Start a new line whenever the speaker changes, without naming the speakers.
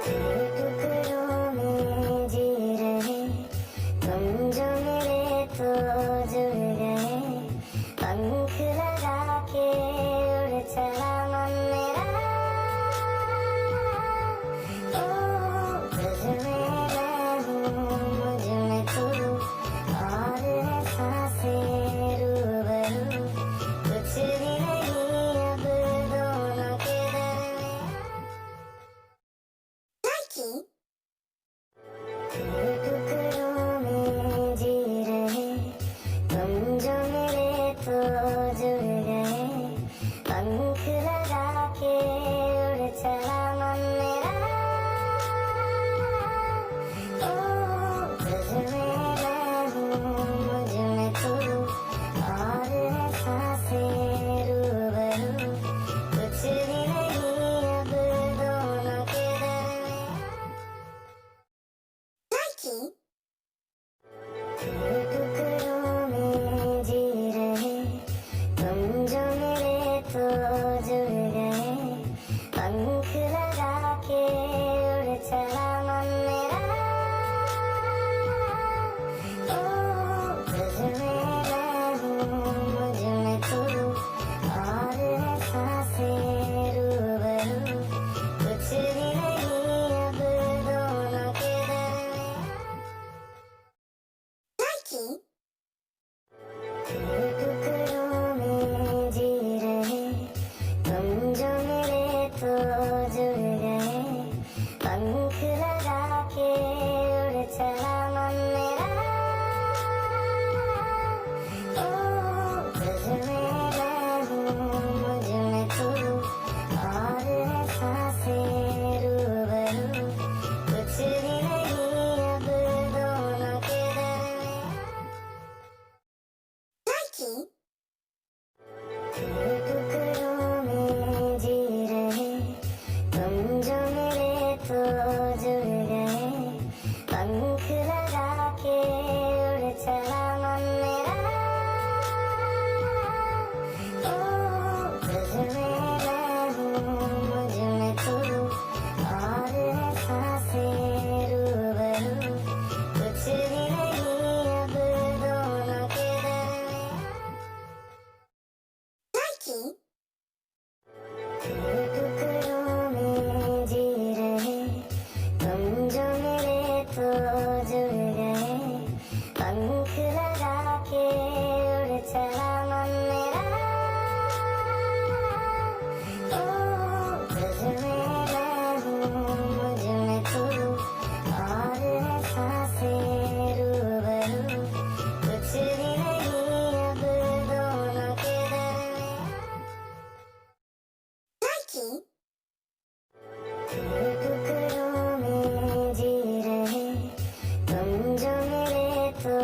टुकड़ों में जी रहे तुम जो मेरे तो जुड़ गए पंख लगा के उड़ चला मन मेरा ओ तुझ में मैं हूँ मुझ में तू और है सांसें रूबरू कुछ भी नहीं अब दोनों के दरमियाँ टुकड़ों में जी रहे तुम जो मेरे तो जुड़ गए पंख लगा के उड़ चला मन मेरा ओ तुझ में मैं हूँ मुझ में तू और है सांसें रूबरू कुछ भी नहीं अब दोनों के टुकड़ों में जी रहे तुम जो मेरे तो जुड़ गए पंख लगा के उड़ चला मन मेरा ओ तुझ में मैं हूँ मुझ में तू और है सांसें रूबरू कुछ भी नहीं अब दोनों के टुकड़ों में जी रहे तुम जो मेरे तो जुड़ गए पंख लगा के उड़ चला मन मेरा ओ तुझ में मैं हूँ मुझ में तू और है सांसें रूबरू कुछ भी नहीं अब दोनों के टुकड़ों में जी रहे तुम जो मेरे तो जुड़ गए पंख लगा के उड़ चला मन मेरा ओ तुझ में मैं हूँ मुझ में तू और है सांसें रूबरू कुछ भी नहीं अब दोनों के टुकड़ों में जी रहे तुम जो मेरे तो जुड़ गए पंख लगा के उड़ चला मन मेरा ओ तुझ में मैं हूँ मुझ में तू और है सांसें रूबरू कुछ भी नहीं अब दोनों के टुकड़ों में जी रहे तुम जो मेरे तो जुड़ गए पंख लगा के उड़ चला मन मेरा ओ तुझ में मैं हूँ मुझ में तू और है सांसें रूबरू कुछ भी नहीं अब दोनों के टुकड़ों में जी रहे तुम जो मेरे तो